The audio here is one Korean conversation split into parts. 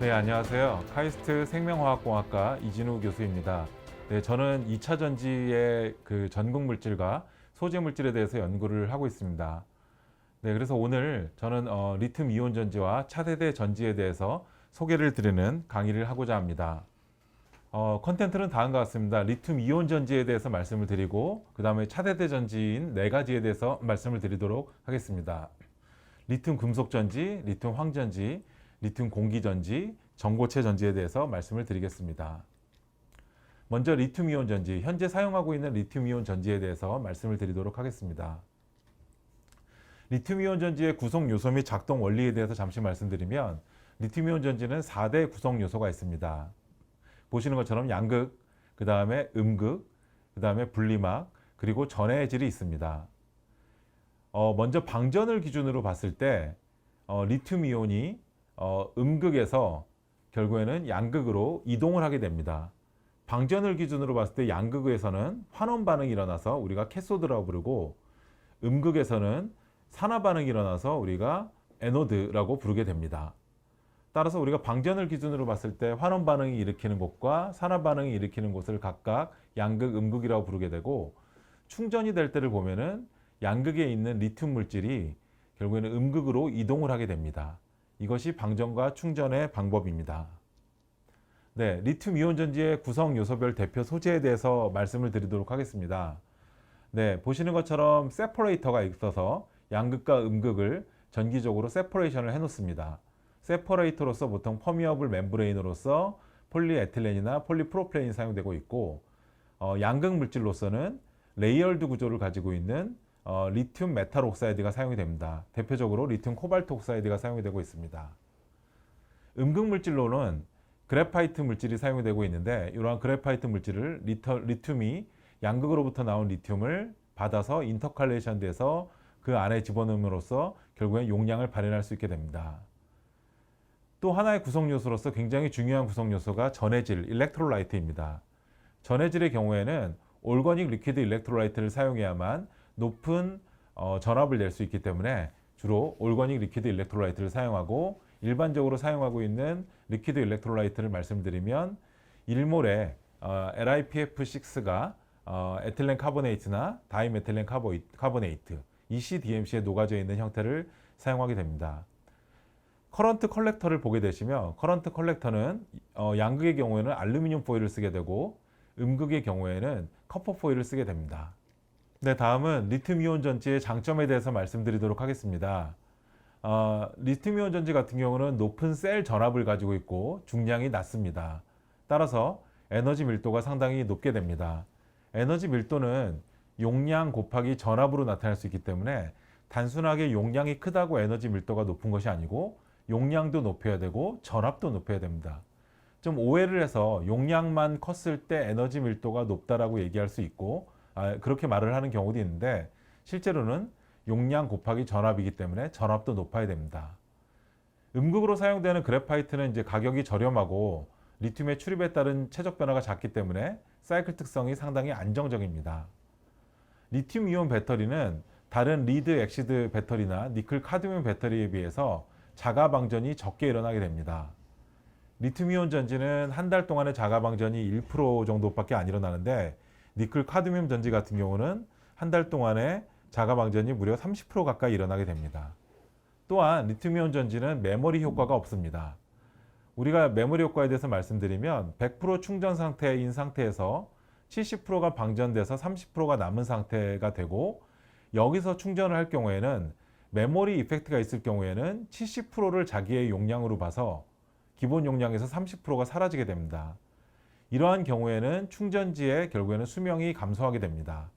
네, 안녕하세요. 카이스트 생명화학공학과 이진우 교수입니다. 네, 저는 2차 전지의 전극 물질과 소재 물질에 대해서 연구를 하고 있습니다. 네, 그래서 오늘 저는 리튬 이온 전지와 차세대 전지에 대해서 소개를 드리는 강의를 하고자 합니다. 컨텐츠는 다음과 같습니다. 리튬 이온 전지에 대해서 말씀을 드리고, 그 다음에 차세대 전지인 네 가지에 대해서 말씀을 드리도록 하겠습니다. 리튬 금속 전지, 리튬 황전지, 리튬 공기 전지, 전고체 전지에 대해서 말씀을 드리겠습니다. 먼저 리튬 이온 전지, 현재 사용하고 있는 리튬 이온 전지에 대해서 말씀을 드리도록 하겠습니다. 리튬 이온 전지의 구성 요소 및 작동 원리에 대해서 잠시 말씀드리면, 리튬 이온 전지는 4대 구성 요소가 있습니다. 보시는 것처럼 양극, 그 다음에 음극, 그 다음에 분리막, 그리고 전해질이 있습니다. 먼저 방전을 기준으로 봤을 때 리튬 이온이 음극에서 결국에는 양극으로 이동을 하게 됩니다. 방전을 기준으로 봤을 때 양극에서는 환원 반응이 일어나서 우리가 캐소드라고 부르고, 음극에서는 산화 반응이 일어나서 우리가 에노드라고 부르게 됩니다. 따라서 우리가 방전을 기준으로 봤을 때 환원 반응이 일으키는 곳과 산화 반응이 일으키는 곳을 각각 양극, 음극이라고 부르게 되고, 충전이 될 때를 보면은 양극에 있는 리튬 물질이 결국에는 음극으로 이동을 하게 됩니다. 이것이 방전과 충전의 방법입니다. 네, 리튬 이온 전지의 구성 요소별 대표 소재에 대해서 말씀을 드리도록 하겠습니다. 네, 보시는 것처럼 세퍼레이터가 있어서 양극과 음극을 전기적으로 세퍼레이션을 해 놓습니다. 세퍼레이터로서 보통 퍼미어블 멤브레인으로서 폴리에틸렌이나 폴리프로필렌이 사용되고 있고, 양극 물질로서는 레이어드 구조를 가지고 있는 리튬 메탈 옥사이드가 사용이 됩니다. 대표적으로 리튬 코발트 옥사이드가 사용이 되고 있습니다. 음극 물질로는 그래파이트 물질이 사용이 되고 있는데, 이러한 그래파이트 물질을 리튬이 양극으로부터 나온 리튬을 받아서 인터칼레이션 돼서 그 안에 집어넣음으로써 결국엔 용량을 발현할 수 있게 됩니다. 또 하나의 구성 요소로서 굉장히 중요한 구성 요소가 전해질, 일렉트롤라이트입니다. 전해질의 경우에는 올거닉 리퀴드 일렉트롤라이트를 사용해야만 높은 전압을 낼 수 있기 때문에 주로 올거닉 리퀴드 일렉트롤라이트를 사용하고, 일반적으로 사용하고 있는 리퀴드 일렉트롤라이트를 말씀드리면 1몰에 LiPF6가 에틸렌 카보네이트나 다이메틸렌 카보네이트, ECDMC에 녹아져 있는 형태를 사용하게 됩니다. 커런트 컬렉터를 보게 되시면, 커런트 컬렉터는 양극의 경우에는 알루미늄 포일을 쓰게 되고, 음극의 경우에는 커퍼 포일을 쓰게 됩니다. 네, 다음은 리튬 이온 전지의 장점에 대해서 말씀드리도록 하겠습니다. 리튬 이온 전지 같은 경우는 높은 셀 전압을 가지고 있고 중량이 낮습니다. 따라서 에너지 밀도가 상당히 높게 됩니다. 에너지 밀도는 용량 곱하기 전압으로 나타날 수 있기 때문에 단순하게 용량이 크다고 에너지 밀도가 높은 것이 아니고, 용량도 높여야 되고 전압도 높여야 됩니다. 좀 오해를 해서 용량만 컸을 때 에너지 밀도가 높다라고 얘기할 수 있고, 그렇게 말을 하는 경우도 있는데, 실제로는 용량 곱하기 전압이기 때문에 전압도 높아야 됩니다. 음극으로 사용되는 그래파이트는 이제 가격이 저렴하고 리튬의 출입에 따른 최적 변화가 작기 때문에 사이클 특성이 상당히 안정적입니다. 리튬 이온 배터리는 다른 리드 엑시드 배터리나 니클 카드뮴 배터리에 비해서 자가 방전이 적게 일어나게 됩니다. 리튬 이온 전지는 한 달 동안의 자가 방전이 1% 정도밖에 안 일어나는데, 니클 카드뮴 전지 같은 경우는 한 달 동안에 자가 방전이 무려 30% 가까이 일어나게 됩니다. 또한 리튬 이온 전지는 메모리 효과가 없습니다. 우리가 메모리 효과에 대해서 말씀드리면, 100% 충전 상태인 상태에서 70%가 방전돼서 30%가 남은 상태가 되고, 여기서 충전을 할 경우에는 메모리 이펙트가 있을 경우에는 70%를 자기의 용량으로 봐서 기본 용량에서 30%가 사라지게 됩니다. 이러한 경우에는 충전지의 결국에는 수명이 감소하게 됩니다.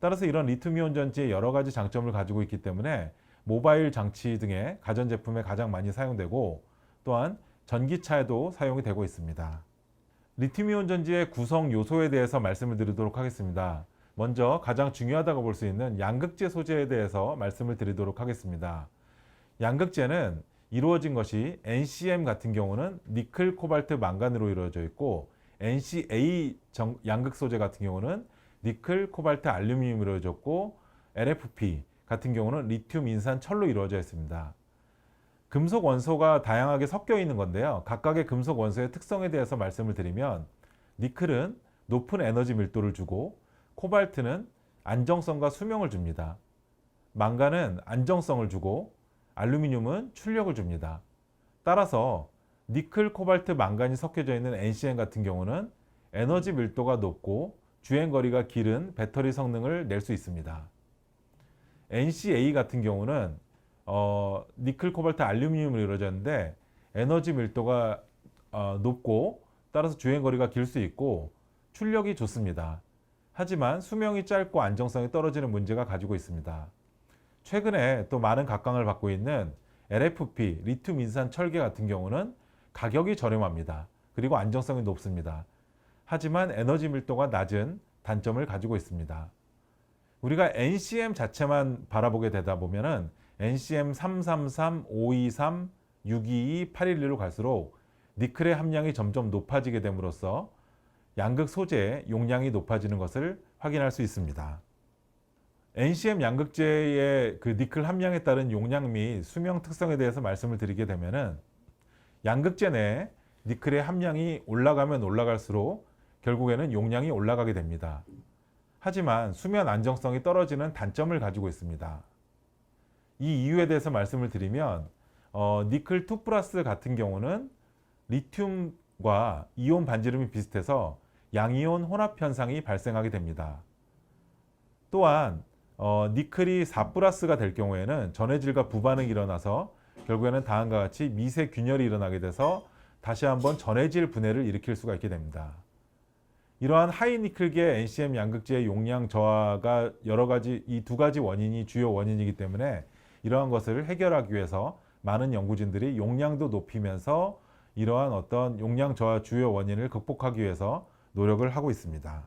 따라서 이런 리튬 이온 전지의 여러 가지 장점을 가지고 있기 때문에 모바일 장치 등의 가전제품에 가장 많이 사용되고, 또한 전기차에도 사용이 되고 있습니다. 리튬 이온 전지의 구성 요소에 대해서 말씀을 드리도록 하겠습니다. 먼저 가장 중요하다고 볼 수 있는 양극재 소재에 대해서 말씀을 드리도록 하겠습니다. 양극재는 이루어진 것이 NCM 같은 경우는 니클, 코발트, 망간으로 이루어져 있고, NCA 양극 소재 같은 경우는 니클, 코발트, 알루미늄으로 이루어졌고, LFP 같은 경우는 리튬, 인산, 철로 이루어져 있습니다. 금속 원소가 다양하게 섞여 있는 건데요. 각각의 금속 원소의 특성에 대해서 말씀을 드리면 니켈은 높은 에너지 밀도를 주고 코발트는 안정성과 수명을 줍니다. 망간은 안정성을 주고 알루미늄은 출력을 줍니다. 따라서 니켈, 코발트, 망간이 섞여져 있는 NCM 같은 경우는 에너지 밀도가 높고 주행거리가 길은 배터리 성능을 낼 수 있습니다. NCA 같은 경우는 니켈, 코발트, 알루미늄으로 이루어졌는데 에너지 밀도가 높고 따라서 주행거리가 길 수 있고 출력이 좋습니다. 하지만 수명이 짧고 안정성이 떨어지는 문제가 가지고 있습니다. 최근에 또 많은 각광을 받고 있는 LFP, 리튬 인산 철계 같은 경우는 가격이 저렴합니다. 그리고 안정성이 높습니다. 하지만 에너지 밀도가 낮은 단점을 가지고 있습니다. 우리가 NCM 자체만 바라보게 되다 보면은 NCM 333, 523, 622, 811로 갈수록 니켈의 함량이 점점 높아지게 됨으로써 양극 소재의 용량이 높아지는 것을 확인할 수 있습니다. NCM 양극재의 그 니켈 함량에 따른 용량 및 수명 특성에 대해서 말씀을 드리게 되면은 양극재 내에 니켈의 함량이 올라가면 올라갈수록 결국에는 용량이 올라가게 됩니다. 하지만 수면 안정성이 떨어지는 단점을 가지고 있습니다. 이 이유에 대해서 말씀을 드리면 니켈 2+ 같은 경우는 리튬과 이온 반지름이 비슷해서 양이온 혼합 현상이 발생하게 됩니다. 또한 니켈이 4+가 될 경우에는 전해질과 부반응이 일어나서 결국에는 다음과 같이 미세 균열이 일어나게 돼서 다시 한번 전해질 분해를 일으킬 수가 있게 됩니다. 이러한 하이니켈계 NCM 양극재의 용량 저하가 여러 가지 이 두 가지 원인이 주요 원인이기 때문에 이러한 것을 해결하기 위해서 많은 연구진들이 용량도 높이면서 이러한 어떤 용량 저하 주요 원인을 극복하기 위해서 노력을 하고 있습니다.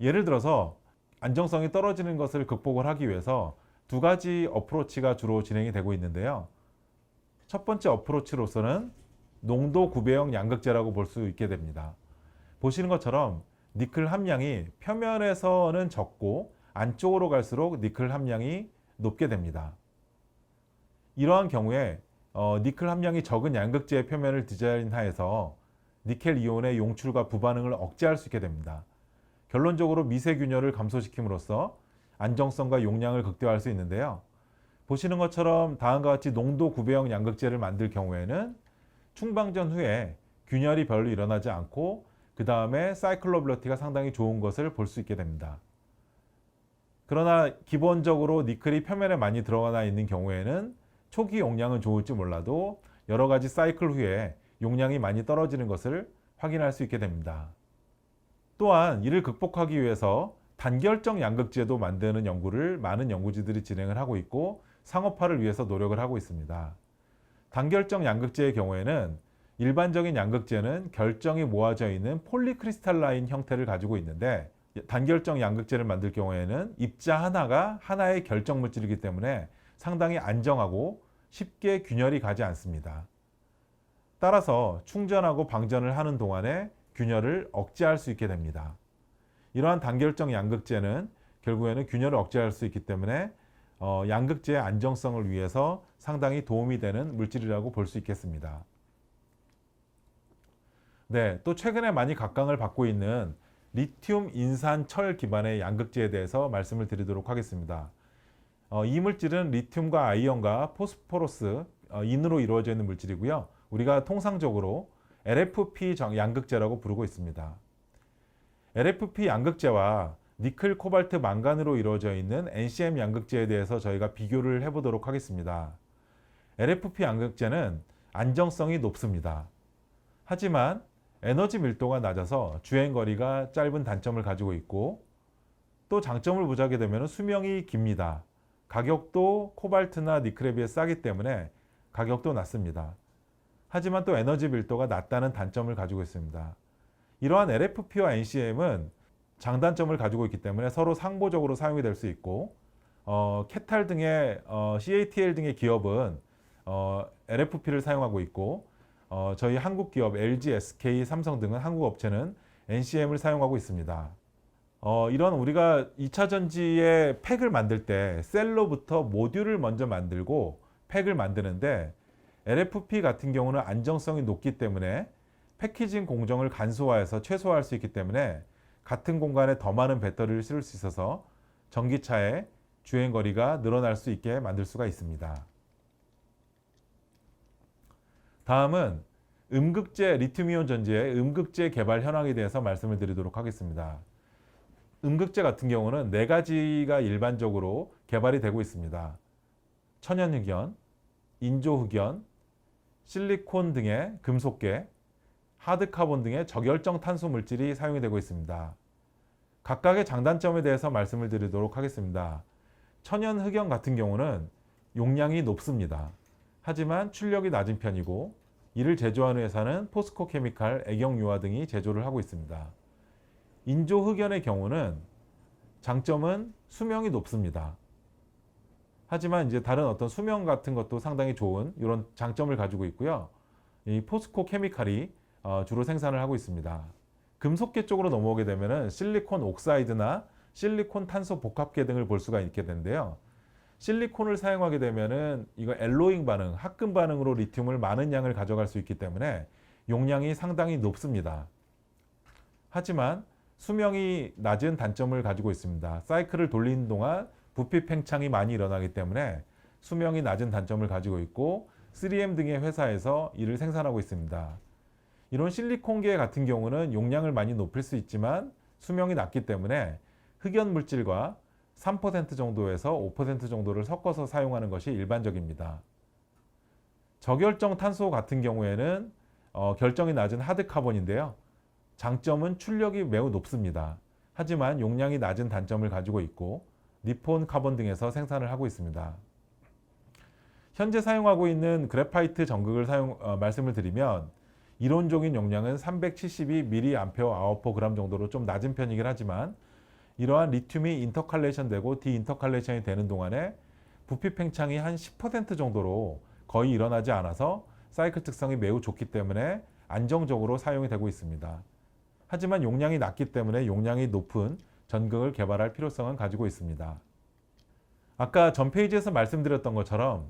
예를 들어서 안정성이 떨어지는 것을 극복을 하기 위해서 두 가지 어프로치가 주로 진행이 되고 있는데요. 첫 번째 어프로치로서는 농도 구배형 양극재라고 볼 수 있게 됩니다. 보시는 것처럼 니켈 함량이 표면에서는 적고 안쪽으로 갈수록 니켈 함량이 높게 됩니다. 이러한 경우에 니켈 함량이 적은 양극재의 표면을 디자인하여서 니켈 이온의 용출과 부반응을 억제할 수 있게 됩니다. 결론적으로 미세균열을 감소시킴으로써 안정성과 용량을 극대화할 수 있는데요. 보시는 것처럼 다음과 같이 농도 구배형 양극재를 만들 경우에는 충방전 후에 균열이 별로 일어나지 않고 그 다음에 사이클로빌리티가 상당히 좋은 것을 볼 수 있게 됩니다. 그러나 기본적으로 니켈이 표면에 많이 들어가 있는 경우에는 초기 용량은 좋을지 몰라도 여러 가지 사이클 후에 용량이 많이 떨어지는 것을 확인할 수 있게 됩니다. 또한 이를 극복하기 위해서 단결정 양극재도 만드는 연구를 많은 연구진들이 진행을 하고 있고 상업화를 위해서 노력을 하고 있습니다. 단결정 양극재의 경우에는 일반적인 양극재는 결정이 모아져 있는 폴리크리스탈라인 형태를 가지고 있는데 단결정 양극재를 만들 경우에는 입자 하나가 하나의 결정 물질이기 때문에 상당히 안정하고 쉽게 균열이 가지 않습니다. 따라서 충전하고 방전을 하는 동안에 균열을 억제할 수 있게 됩니다. 이러한 단결정 양극재는 결국에는 균열을 억제할 수 있기 때문에 양극재의 안정성을 위해서 상당히 도움이 되는 물질이라고 볼 수 있겠습니다. 네, 또 최근에 많이 각광을 받고 있는 리튬 인산 철 기반의 양극재에 대해서 말씀을 드리도록 하겠습니다. 이 물질은 리튬과 아이언과 포스포러스, 인으로 이루어져 있는 물질이고요. 우리가 통상적으로 LFP 양극재라고 부르고 있습니다. LFP 양극재와 니켈, 코발트, 망간으로 이루어져 있는 NCM 양극재에 대해서 저희가 비교를 해보도록 하겠습니다. LFP 양극재는 안정성이 높습니다. 하지만 에너지 밀도가 낮아서 주행거리가 짧은 단점을 가지고 있고 또 장점을 보자게 되면 수명이 깁니다. 가격도 코발트나 니켈에 비해 싸기 때문에 가격도 낮습니다. 하지만 또 에너지 밀도가 낮다는 단점을 가지고 있습니다. 이러한 LFP와 NCM은 장단점을 가지고 있기 때문에 서로 상보적으로 사용이 될 수 있고 캐탈 등의 CATL 등의 기업은 LFP를 사용하고 있고 저희 한국 기업 LG, SK, 삼성 등은 한국 업체는 NCM을 사용하고 있습니다. 이런 우리가 2차 전지의 팩을 만들 때 셀로부터 모듈을 먼저 만들고 팩을 만드는데 LFP 같은 경우는 안정성이 높기 때문에 패키징 공정을 간소화해서 최소화할 수 있기 때문에 같은 공간에 더 많은 배터리를 실을 수 있어서 전기차의 주행거리가 늘어날 수 있게 만들 수가 있습니다. 다음은 음극재 리튬이온 전지의 음극재 개발 현황에 대해서 말씀을 드리도록 하겠습니다. 음극재 같은 경우는 네 가지가 일반적으로 개발이 되고 있습니다. 천연흑연, 인조흑연, 실리콘 등의 금속계, 하드카본 등의 저결정 탄소 물질이 사용이 되고 있습니다. 각각의 장단점에 대해서 말씀을 드리도록 하겠습니다. 천연흑연 같은 경우는 용량이 높습니다. 하지만 출력이 낮은 편이고 이를 제조하는 회사는 포스코 케미칼, 애경유화 등이 제조를 하고 있습니다. 인조흑연의 경우는 장점은 수명이 높습니다. 하지만 이제 다른 어떤 수명 같은 것도 상당히 좋은 이런 장점을 가지고 있고요. 이 포스코 케미칼이 주로 생산을 하고 있습니다. 금속계 쪽으로 넘어오게 되면은 실리콘 옥사이드나 실리콘 탄소 복합계 등을 볼 수가 있게 되는데요. 실리콘을 사용하게 되면은 이거 엘로잉 반응, 합금 반응으로 리튬을 많은 양을 가져갈 수 있기 때문에 용량이 상당히 높습니다. 하지만 수명이 낮은 단점을 가지고 있습니다. 사이클을 돌리는 동안 부피 팽창이 많이 일어나기 때문에 수명이 낮은 단점을 가지고 있고 3M 등의 회사에서 이를 생산하고 있습니다. 이런 실리콘계 같은 경우는 용량을 많이 높일 수 있지만 수명이 낮기 때문에 흑연 물질과 3% 정도에서 5% 정도를 섞어서 사용하는 것이 일반적입니다. 저결정 탄소 같은 경우에는 결정이 낮은 하드카본인데요. 장점은 출력이 매우 높습니다. 하지만 용량이 낮은 단점을 가지고 있고 니폰 카본 등에서 생산을 하고 있습니다. 현재 사용하고 있는 그래파이트 전극을 말씀을 드리면 이론적인 용량은 372mAh/g 정도로 좀 낮은 편이긴 하지만 이러한 리튬이 인터칼레이션 되고 디인터칼레이션이 되는 동안에 부피 팽창이 한 10% 정도로 거의 일어나지 않아서 사이클 특성이 매우 좋기 때문에 안정적으로 사용이 되고 있습니다. 하지만 용량이 낮기 때문에 용량이 높은 전극을 개발할 필요성은 가지고 있습니다. 아까 전 페이지에서 말씀드렸던 것처럼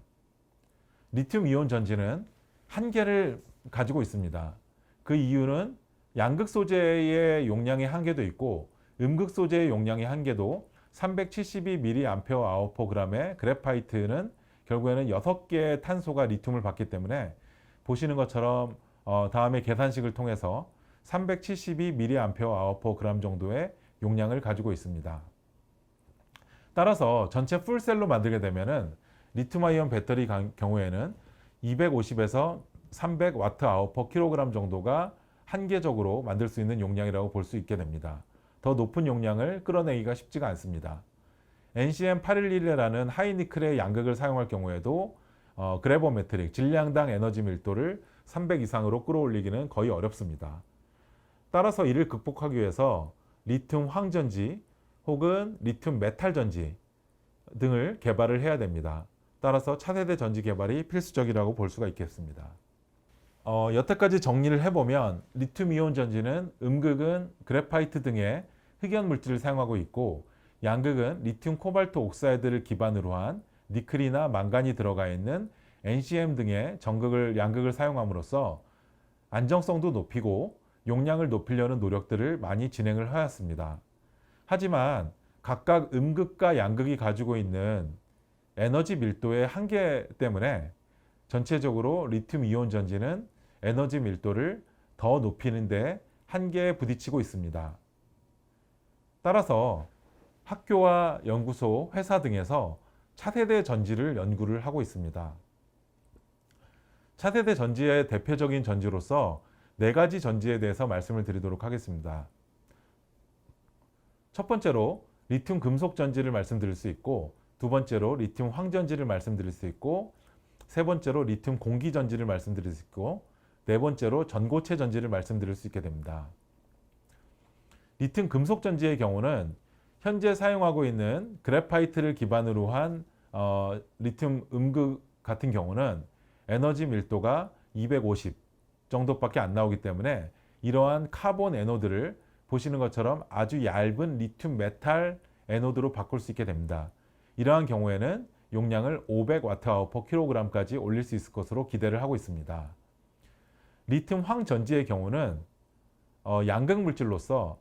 리튬 이온 전지는 한계를 가지고 있습니다. 그 이유는 양극 소재의 용량의 한계도 있고 음극 소재의 용량의 한계도 372mAh/g의 그래파이트는 결국에는 6개의 탄소가 리튬을 받기 때문에 보시는 것처럼 다음에 계산식을 통해서 372mAh/g 정도의 용량을 가지고 있습니다. 따라서 전체 풀셀로 만들게 되면은 리튬아이온 배터리 경우에는 250에서 300Wh/kg 정도가 한계적으로 만들 수 있는 용량이라고 볼 수 있게 됩니다. 더 높은 용량을 끌어내기가 쉽지가 않습니다. NCM811이라는 하이니클의 양극을 사용할 경우에도 그래보메트릭, 질량당 에너지 밀도를 300 이상으로 끌어올리기는 거의 어렵습니다. 따라서 이를 극복하기 위해서 리튬 황전지 혹은 리튬 메탈 전지 등을 개발을 해야 됩니다. 따라서 차세대 전지 개발이 필수적이라고 볼 수가 있겠습니다. 여태까지 정리를 해보면 리튬 이온 전지는 음극은 그래파이트 등의 흑연 물질을 사용하고 있고 양극은 리튬 코발트 옥사이드를 기반으로 한 니켈이나 망간이 들어가 있는 NCM 등의 양극을 사용함으로써 안정성도 높이고 용량을 높이려는 노력들을 많이 진행을 하였습니다. 하지만 각각 음극과 양극이 가지고 있는 에너지 밀도의 한계 때문에 전체적으로 리튬 이온 전지는 에너지 밀도를 더 높이는 데 한계에 부딪히고 있습니다. 따라서 학교와 연구소, 회사 등에서 차세대 전지를 연구를 하고 있습니다. 차세대 전지의 대표적인 전지로서 4가지 전지에 대해서 말씀을 드리도록 하겠습니다. 첫 번째로 리튬 금속 전지를 말씀드릴 수 있고, 두 번째로 리튬 황전지를 말씀드릴 수 있고, 세 번째로 리튬 공기 전지를 말씀드릴 수 있고, 네 번째로 전고체 전지를 말씀드릴 수 있게 됩니다. 리튬 금속 전지의 경우는 현재 사용하고 있는 그래파이트를 기반으로 한 리튬 음극 같은 경우는 에너지 밀도가 250 정도밖에 안 나오기 때문에 이러한 카본 에노드를 보시는 것처럼 아주 얇은 리튬 메탈 에노드로 바꿀 수 있게 됩니다. 이러한 경우에는 용량을 500Wh/kg까지 올릴 수 있을 것으로 기대를 하고 있습니다. 리튬 황전지의 경우는 양극 물질로서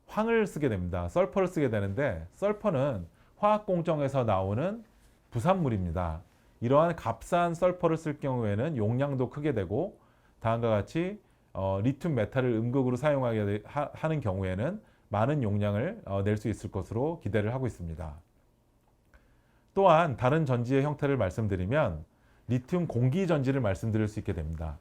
황을 쓰게 됩니다. 설퍼를 쓰게 되는데 설퍼는 화학 공정에서 나오는 부산물입니다. 이러한 값싼 설퍼를 쓸 경우에는 용량도 크게 되고 다음과 같이 리튬 메탈을 음극으로 사용하게 하는 경우에는 많은 용량을 낼 수 있을 것으로 기대를 하고 있습니다. 또한 다른 전지의 형태를 말씀드리면 리튬 공기 전지를 말씀드릴 수 있게 됩니다.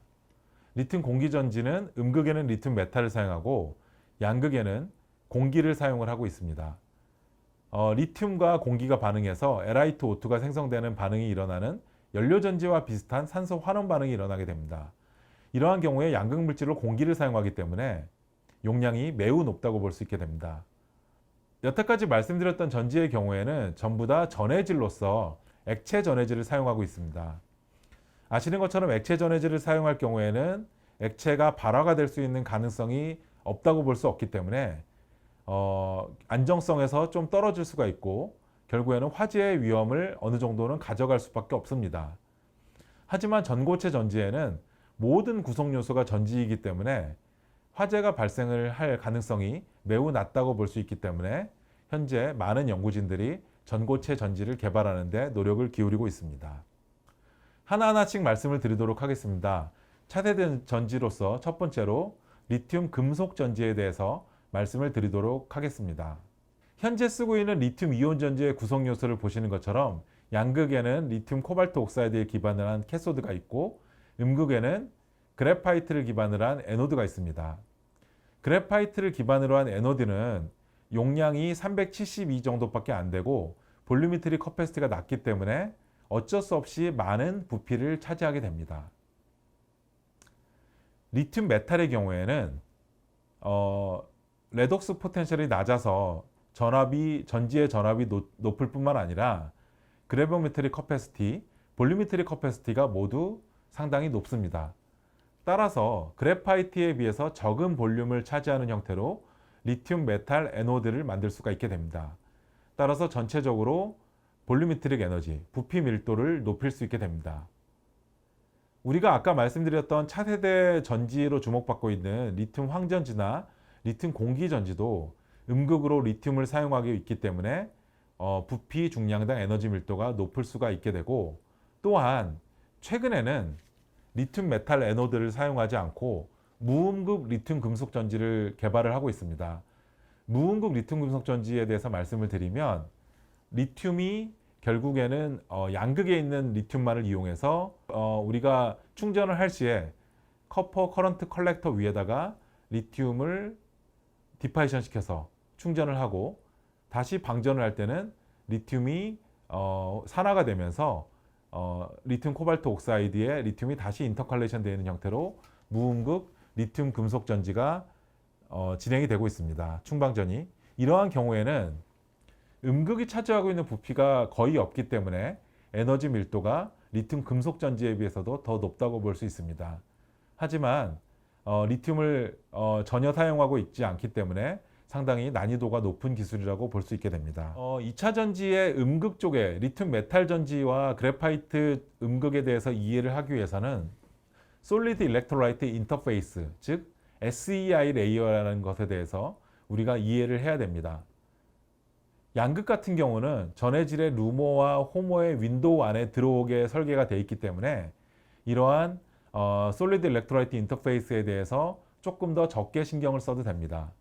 리튬 공기 전지는 음극에는 리튬 메탈을 사용하고 양극에는 공기를 사용을 하고 있습니다. 리튬과 공기가 반응해서 Li2O2가 생성되는 반응이 일어나는 연료전지와 비슷한 산소 환원 반응이 일어나게 됩니다. 이러한 경우에 양극 물질로 공기를 사용하기 때문에 용량이 매우 높다고 볼 수 있게 됩니다. 여태까지 말씀드렸던 전지의 경우에는 전부 다 전해질로서 액체 전해질을 사용하고 있습니다. 아시는 것처럼 액체 전해질을 사용할 경우에는 액체가 발화가 될 수 있는 가능성이 없다고 볼 수 없기 때문에 안정성에서 좀 떨어질 수가 있고 결국에는 화재의 위험을 어느 정도는 가져갈 수밖에 없습니다. 하지만 전고체 전지에는 모든 구성 요소가 전지이기 때문에 화재가 발생을 할 가능성이 매우 낮다고 볼 수 있기 때문에 현재 많은 연구진들이 전고체 전지를 개발하는 데 노력을 기울이고 있습니다. 하나하나씩 말씀을 드리도록 하겠습니다. 차세대 전지로서 첫 번째로 리튬 금속 전지에 대해서 말씀을 드리도록 하겠습니다. 현재 쓰고 있는 리튬 이온 전지의 구성 요소를 보시는 것처럼 양극에는 리튬 코발트 옥사이드에 기반을 한 캐소드가 있고 음극에는 그래파이트를 기반으로 한 에노드가 있습니다. 그래파이트를 기반으로 한 에노드는 용량이 372 정도밖에 안 되고 볼루미트리 커패시티가 낮기 때문에 어쩔 수 없이 많은 부피를 차지하게 됩니다. 리튬 메탈의 경우에는 레독스 포텐셜이 낮아서 전지의 전압이 높을 뿐만 아니라 그래비메트릭 커패시티, 볼루미트리 커패시티가 모두 상당히 높습니다. 따라서 그래파이트에 비해서 적은 볼륨을 차지하는 형태로 리튬 메탈 에노드를 만들 수가 있게 됩니다. 따라서 전체적으로 볼루미트릭 에너지, 부피 밀도를 높일 수 있게 됩니다. 우리가 아까 말씀드렸던 차세대 전지로 주목받고 있는 리튬 황전지나 리튬 공기전지도 음극으로 리튬을 사용하고 있기 때문에 부피 중량당 에너지 밀도가 높을 수가 있게 되고 또한 최근에는 리튬 메탈 에노드를 사용하지 않고 무음극 리튬 금속 전지를 개발을 하고 있습니다. 무음극 리튬 금속 전지에 대해서 말씀을 드리면 리튬이 결국에는 양극에 있는 리튬만을 이용해서 우리가 충전을 할 시에 커퍼 커런트 컬렉터 위에다가 리튬을 디파이션 시켜서 충전을 하고 다시 방전을 할 때는 리튬이 산화가 되면서 리튬 코발트 옥사이드에 리튬이 다시 인터칼레이션 되어 있는 형태로 무음극 리튬 금속 전지가 진행이 되고 있습니다. 충방전이. 이러한 경우에는 음극이 차지하고 있는 부피가 거의 없기 때문에 에너지 밀도가 리튬 금속 전지에 비해서도 더 높다고 볼 수 있습니다. 하지만 리튬을 전혀 사용하고 있지 않기 때문에 상당히 난이도가 높은 기술이라고 볼 수 있게 됩니다. 2차 전지의 음극 쪽에 리튬 메탈 전지와 그래파이트 음극에 대해서 이해를 하기 위해서는 솔리드 일렉트로라이트 인터페이스, 즉 SEI 레이어라는 것에 대해서 우리가 이해를 해야 됩니다. 양극 같은 경우는 전해질의 루모와 호모의 윈도우 안에 들어오게 설계가 되어 있기 때문에 이러한 솔리드 일렉트로라이트 인터페이스에 대해서 조금 더 적게 신경을 써도 됩니다.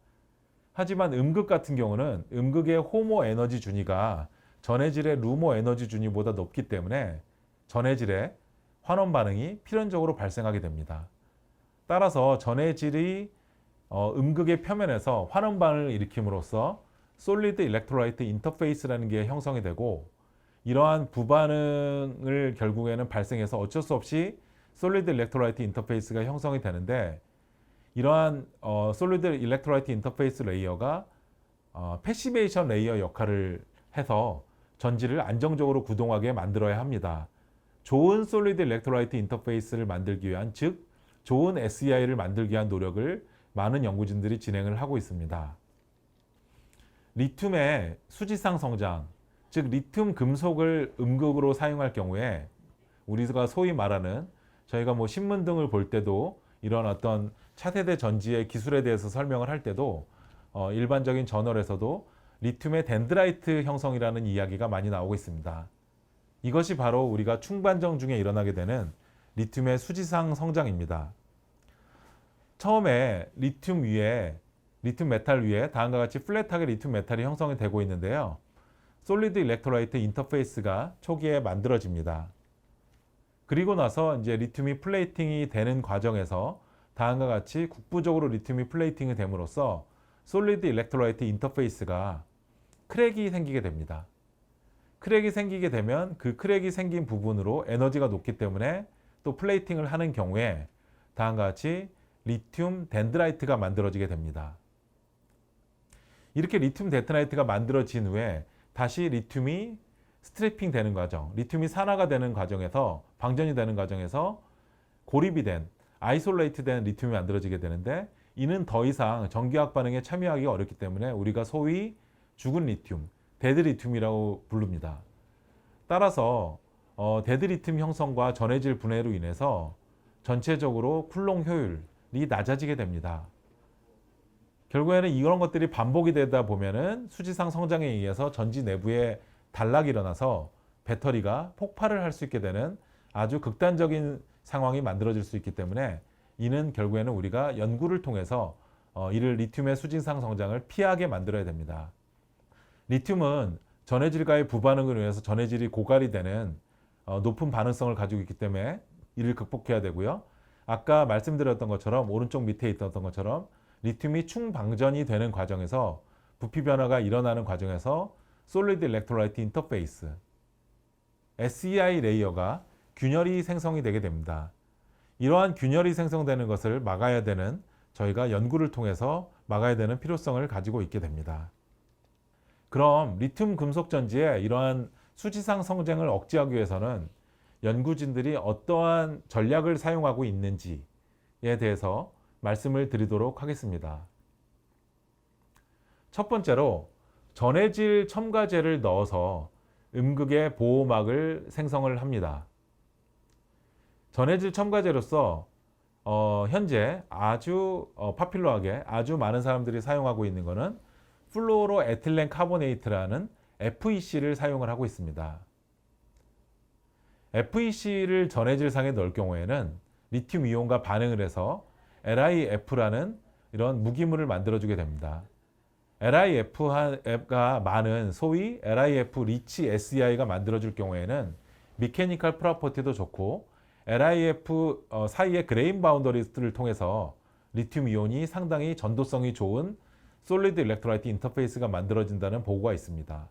하지만 음극 같은 경우는 음극의 호모 에너지 준위가 전해질의 루모 에너지 준위보다 높기 때문에 전해질의 환원 반응이 필연적으로 발생하게 됩니다. 따라서 전해질이 음극의 표면에서 환원 반응을 일으킴으로써 솔리드 일렉트로라이트 인터페이스라는 게 형성이 되고 이러한 부반응을 결국에는 발생해서 어쩔 수 없이 솔리드 일렉트로라이트 인터페이스가 형성이 되는데 이러한 솔리드 일렉트로라이트 인터페이스 레이어가 패시베이션 레이어 역할을 해서 전지를 안정적으로 구동하게 만들어야 합니다. 좋은 솔리드 일렉트로라이트 인터페이스를 만들기 위한, 즉 좋은 SEI를 만들기 위한 노력을 많은 연구진들이 진행을 하고 있습니다. 리튬의 수지상 성장, 즉 리튬 금속을 음극으로 사용할 경우에 우리가 소위 말하는 저희가 뭐 신문 등을 볼 때도 이런 어떤 차세대 전지의 기술에 대해서 설명을 할 때도 일반적인 저널에서도 리튬의 덴드라이트 형성이라는 이야기가 많이 나오고 있습니다. 이것이 바로 우리가 충반정 중에 일어나게 되는 리튬의 수지상 성장입니다. 처음에 리튬 메탈 위에 다음과 같이 플랫하게 리튬 메탈이 형성이 되고 있는데요. 솔리드 일렉트로라이트 인터페이스가 초기에 만들어집니다. 그리고 나서 이제 리튬이 플레이팅이 되는 과정에서 다음과 같이 국부적으로 리튬이 플레이팅이 됨으로써 솔리드 일렉트로라이트 인터페이스가 크랙이 생기게 됩니다. 크랙이 생기게 되면 그 크랙이 생긴 부분으로 에너지가 높기 때문에 또 플레이팅을 하는 경우에 다음과 같이 리튬 덴드라이트가 만들어지게 됩니다. 이렇게 리튬 덴드라이트가 만들어진 후에 다시 리튬이 스트리핑 되는 과정, 리튬이 산화가 되는 과정에서 방전이 되는 과정에서 고립이 된 아이솔레이트된 리튬이 만들어지게 되는데 이는 더 이상 전기화학 반응에 참여하기가 어렵기 때문에 우리가 소위 죽은 리튬, 데드 리튬이라고 부릅니다. 따라서 데드 리튬 형성과 전해질 분해로 인해서 전체적으로 쿨롱 효율이 낮아지게 됩니다. 결국에는 이런 것들이 반복이 되다 보면은 수지상 성장에 의해서 전지 내부에 단락이 일어나서 배터리가 폭발을 할 수 있게 되는 아주 극단적인 상황이 만들어질 수 있기 때문에 이는 결국에는 우리가 연구를 통해서 이를 리튬의 수지상 성장을 피하게 만들어야 됩니다. 리튬은 전해질과의 부반응을 위해서 전해질이 고갈이 되는 높은 반응성을 가지고 있기 때문에 이를 극복해야 되고요. 아까 말씀드렸던 것처럼 오른쪽 밑에 있던 것처럼 리튬이 충방전이 되는 과정에서 부피 변화가 일어나는 과정에서 솔리드 일렉트로라이트 인터페이스 SEI 레이어가 균열이 생성이 되게 됩니다. 이러한 균열이 생성되는 것을 막아야 되는 저희가 연구를 통해서 막아야 되는 필요성을 가지고 있게 됩니다. 그럼 리튬 금속 전지의 이러한 수지상 성장을 억제하기 위해서는 연구진들이 어떠한 전략을 사용하고 있는지에 대해서 말씀을 드리도록 하겠습니다. 첫 번째로 전해질 첨가제를 넣어서 음극의 보호막을 생성을 합니다. 전해질 첨가제로서 현재 아주 파퓰러하게 아주 많은 사람들이 사용하고 있는 것은 플로로 에틸렌 카보네이트라는 FEC를 사용을 하고 있습니다. FEC를 전해질상에 넣을 경우에는 리튬 이온과 반응을 해서 LiF라는 이런 무기물을 만들어주게 됩니다. LiF가 많은 소위 LiF 리치 SEI가 만들어질 경우에는 미케니컬 프로퍼티도 좋고 LiF 사이의 그레인 바운더리를 통해서 리튬 이온이 상당히 전도성이 좋은 솔리드 일렉트로라이트 인터페이스가 만들어진다는 보고가 있습니다.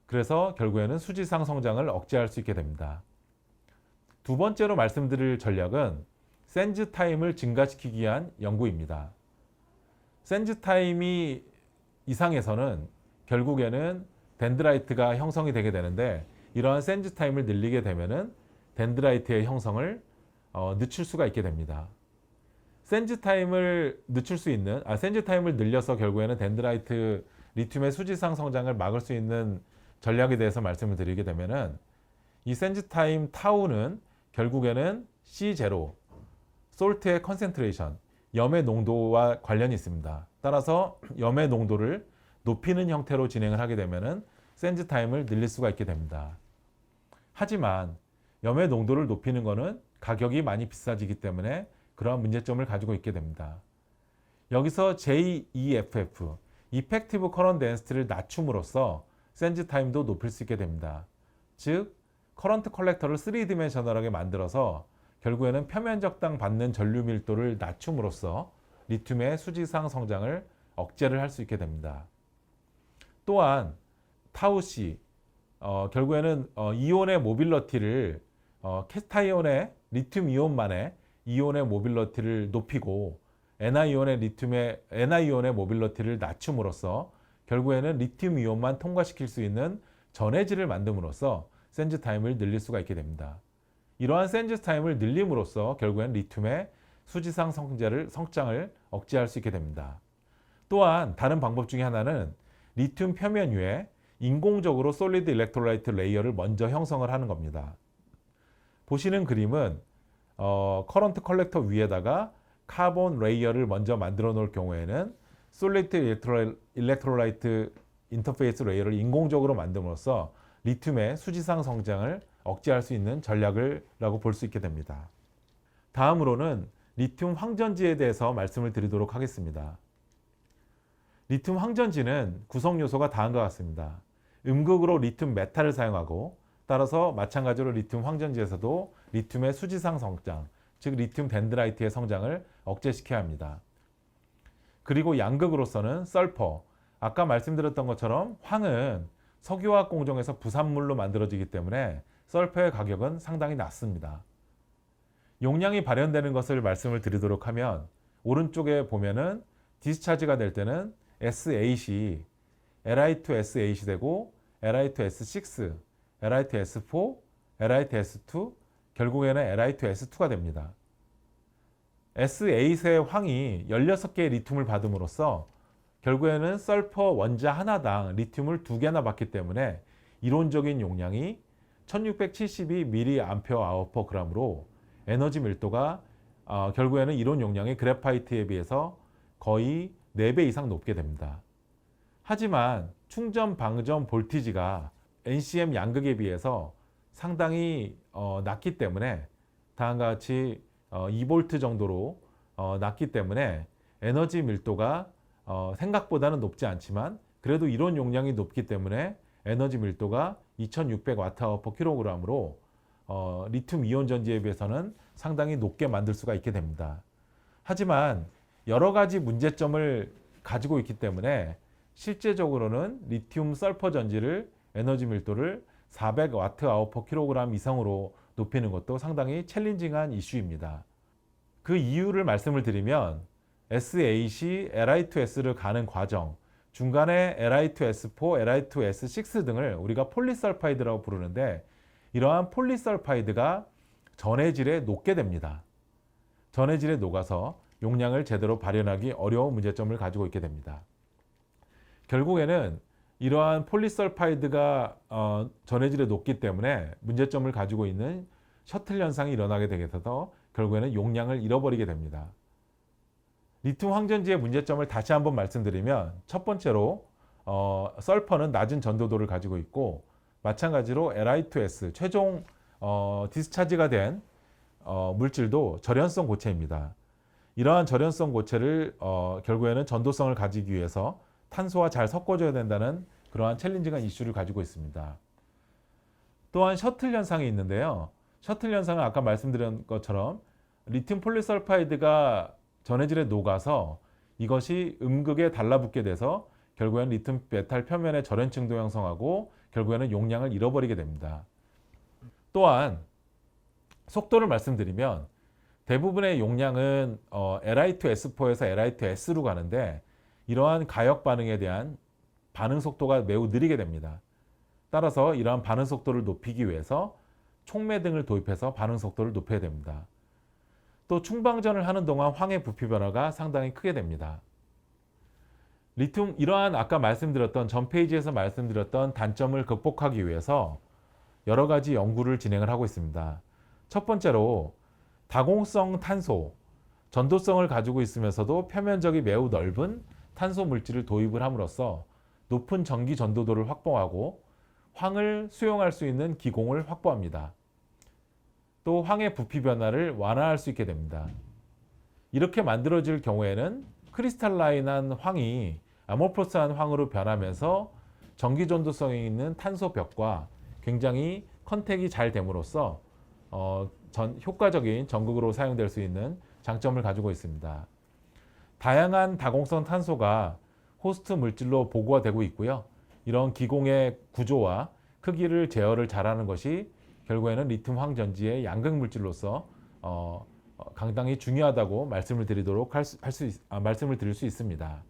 그래서 결국에는 수지상 성장을 억제할 수 있게 됩니다. 두 번째로 말씀드릴 전략은 센즈 타임을 증가시키기 위한 연구입니다. 센즈 타임이 이상에서는 결국에는 덴드라이트가 형성이 되게 되는데 이러한 센즈 타임을 늘리게 되면은 덴드라이트의 형성을 늦출 수가 있게 됩니다. 센즈 타임을 센즈 타임을 늘려서 결국에는 덴드라이트 리튬의 수지상 성장을 막을 수 있는 전략에 대해서 말씀을 드리게 되면은 이 센즈 타임 타우는 결국에는 C0 솔트의 컨센트레이션 염의 농도와 관련이 있습니다. 따라서 염의 농도를 높이는 형태로 진행을 하게 되면은 센즈 타임을 늘릴 수가 있게 됩니다. 하지만 염의 농도를 높이는 것은 가격이 많이 비싸지기 때문에 그러한 문제점을 가지고 있게 됩니다. 여기서 JEFF, Effective Current Density를 낮춤으로써 센즈 타임도 높일 수 있게 됩니다. 즉, 커런트 컬렉터를 3디멘셔널하게 만들어서 결국에는 표면적당 받는 전류 밀도를 낮춤으로써 리튬의 수지상 성장을 억제를 할 수 있게 됩니다. 또한 타우C, 결국에는 이온의 모빌러티를 캐타이온의 리튬 이온만의 이온의 모빌러티를 높이고 Ni이온의 모빌러티를 낮춤으로써 결국에는 리튬 이온만 통과시킬 수 있는 전해질을 만듦으로써 센즈 타임을 늘릴 수가 있게 됩니다. 이러한 센즈 타임을 늘림으로써 결국엔 리튬의 수지상 성장을 억제할 수 있게 됩니다. 또한 다른 방법 중에 하나는 리튬 표면 위에 인공적으로 솔리드 일렉트로라이트 레이어를 먼저 형성을 하는 겁니다. 보시는 그림은 커런트 컬렉터 위에다가 카본 레이어를 먼저 만들어 놓을 경우에는 솔리드 일렉트로라이트 인터페이스 레이어를 인공적으로 만듦으로써 리튬의 수지상 성장을 억제할 수 있는 전략이라고 볼 수 있게 됩니다. 다음으로는 리튬 황전지에 대해서 말씀을 드리도록 하겠습니다. 리튬 황전지는 구성 요소가 다음과 같습니다. 음극으로 리튬 메탈을 사용하고, 따라서 마찬가지로 리튬 황전지에서도 리튬의 수지상 성장, 즉 리튬 덴드라이트의 성장을 억제시켜야 합니다. 그리고 양극으로서는 설퍼, 아까 말씀드렸던 것처럼 황은 석유화학 공정에서 부산물로 만들어지기 때문에 설퍼의 가격은 상당히 낮습니다. 용량이 발현되는 것을 말씀을 드리도록 하면, 오른쪽에 보면은 디스차지가 될 때는 S8이 Li2S8이 되고 Li2S6, Li2S4, Li2S2, 결국에는 Li2S2가 됩니다. S8의 황이 16개의 리튬을 받음으로써 결국에는 설퍼 원자 하나당 리튬을 2개나 받기 때문에 이론적인 용량이 1672mAh/g으로 에너지 밀도가 결국에는 이론 용량이 그래파이트에 비해서 거의 4배 이상 높게 됩니다. 하지만 충전 방전 볼티지가 NCM 양극에 비해서 상당히 낮기 때문에 다음과 같이 2V 정도로 낮기 때문에 에너지 밀도가 생각보다는 높지 않지만 그래도 이론 용량이 높기 때문에 에너지 밀도가 2600Wh/kg으로 리튬 이온 전지에 비해서는 상당히 높게 만들 수가 있게 됩니다. 하지만 여러 가지 문제점을 가지고 있기 때문에 실제적으로는 리튬 설퍼 전지를 에너지 밀도를 400Wh/kg 이상으로 높이는 것도 상당히 챌린징한 이슈입니다. 그 이유를 말씀을 드리면 S8이 Li2S를 가는 과정, 중간에 Li2S4, Li2S6 등을 우리가 폴리설파이드라고 부르는데, 이러한 폴리설파이드가 전해질에 녹게 됩니다. 전해질에 녹아서 용량을 제대로 발현하기 어려운 문제점을 가지고 있게 됩니다. 결국에는 이러한 폴리설파이드가 전해질에 녹기 때문에 문제점을 가지고 있는 셔틀 현상이 일어나게 되게 돼서 결국에는 용량을 잃어버리게 됩니다. 리튬 황전지의 문제점을 다시 한번 말씀드리면, 첫 번째로 설퍼는 낮은 전도도를 가지고 있고, 마찬가지로 Li2S 최종 디스차지가 된 물질도 절연성 고체입니다. 이러한 절연성 고체를 결국에는 전도성을 가지기 위해서 탄소와 잘 섞어줘야 된다는 그러한 챌린징한 이슈를 가지고 있습니다. 또한 셔틀 현상이 있는데요. 셔틀 현상은 아까 말씀드린 것처럼 리튬 폴리설파이드가 전해질에 녹아서 이것이 음극에 달라붙게 돼서 결국에는 리튬 메탈 표면에 절연층도 형성하고 결국에는 용량을 잃어버리게 됩니다. 또한 속도를 말씀드리면 대부분의 용량은 Li2S4에서 Li2S로 가는데, 이러한 가역 반응에 대한 반응 속도가 매우 느리게 됩니다. 따라서 이러한 반응 속도를 높이기 위해서 촉매 등을 도입해서 반응 속도를 높여야 됩니다. 또 충방전을 하는 동안 황의 부피 변화가 상당히 크게 됩니다. 리튬, 이러한 아까 말씀드렸던 전 페이지에서 말씀드렸던 단점을 극복하기 위해서 여러 가지 연구를 진행을 하고 있습니다. 첫 번째로 다공성 탄소, 전도성을 가지고 있으면서도 표면적이 매우 넓은 탄소 물질을 도입을 함으로써 높은 전기 전도도를 확보하고 황을 수용할 수 있는 기공을 확보합니다. 또 황의 부피 변화를 완화할 수 있게 됩니다. 이렇게 만들어질 경우에는 크리스탈라인한 황이 아모포스한 황으로 변하면서 전기 전도성이 있는 탄소 벽과 굉장히 컨택이 잘 됨으로써 효과적인 전극으로 사용될 수 있는 장점을 가지고 있습니다. 다양한 다공성 탄소가 호스트 물질로 보고가 되고 있고요. 이런 기공의 구조와 크기를 제어를 잘하는 것이 결국에는 리튬 황전지의 양극 물질로서 상당히 중요하다고 말씀을 드릴 수 있습니다.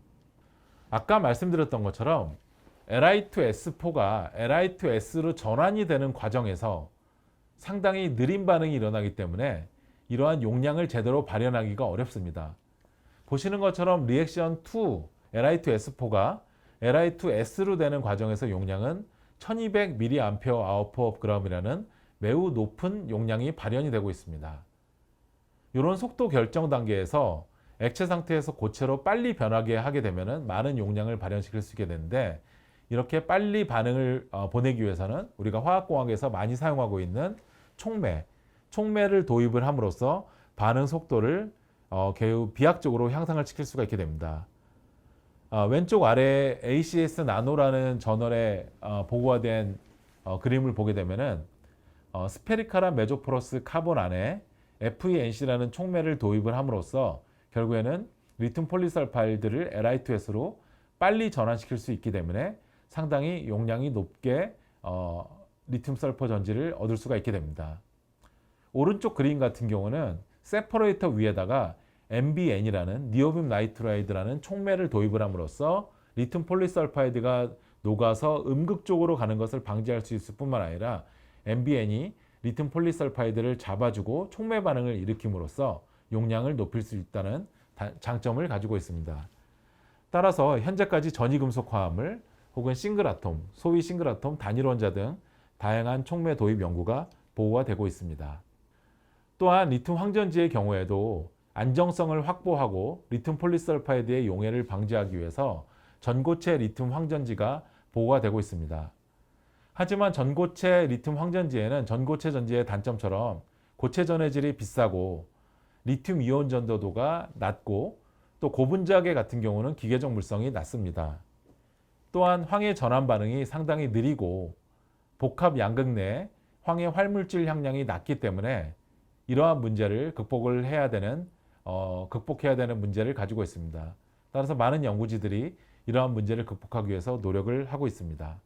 아까 말씀드렸던 것처럼 Li2S4가 Li2S로 전환이 되는 과정에서 상당히 느린 반응이 일어나기 때문에 이러한 용량을 제대로 발현하기가 어렵습니다. 보시는 것처럼 리액션 2 Li2S4가 Li2S로 되는 과정에서 용량은 1200mAh/g이라는 매우 높은 용량이 발현이 되고 있습니다. 이런 속도 결정 단계에서 액체 상태에서 고체로 빨리 변하게 하게 되면 많은 용량을 발현시킬 수 있게 되는데, 이렇게 빨리 반응을 보내기 위해서는 우리가 화학공학에서 많이 사용하고 있는 촉매를 도입을 함으로써 반응 속도를 매우 비약적으로 향상을 시킬 수가 있게 됩니다. 왼쪽 아래 ACS 나노라는 저널에 보고가 된 그림을 보게 되면은 스페리칼한 메조포러스 카본 안에 FeNC라는 촉매를 도입을 함으로써 결국에는 리튬 폴리설파이드를 Li2S로 빨리 전환시킬 수 있기 때문에 상당히 용량이 높게 리튬 설퍼 전지를 얻을 수가 있게 됩니다. 오른쪽 그림 같은 경우는 세퍼레이터 위에다가 NBN이라는 니오빔 나이트라이드라는 촉매를 도입을 함으로써 리튬 폴리설파이드가 녹아서 음극쪽으로 가는 것을 방지할 수 있을 뿐만 아니라 NBN이 리튬 폴리설파이드를 잡아주고 촉매 반응을 일으킴으로써 용량을 높일 수 있다는 장점을 가지고 있습니다. 따라서 현재까지 전이금속 화합물 혹은 싱글아톰, 소위 싱글아톰 단일원자 등 다양한 촉매 도입 연구가 보고가 되고 있습니다. 또한 리튬 황전지의 경우에도 안정성을 확보하고 리튬 폴리설파이드의 용해를 방지하기 위해서 전고체 리튬 황전지가 보고가 되고 있습니다. 하지만 전고체 리튬 황전지에는 전고체 전지의 단점처럼 고체 전해질이 비싸고 리튬 이온 전도도가 낮고 또 고분자계 같은 경우는 기계적 물성이 낮습니다. 또한 황해 전환 반응이 상당히 느리고 복합 양극 내 황해 활물질 향량이 낮기 때문에 이러한 문제를 극복해야 되는 문제를 가지고 있습니다. 따라서 많은 연구지들이 이러한 문제를 극복하기 위해서 노력을 하고 있습니다.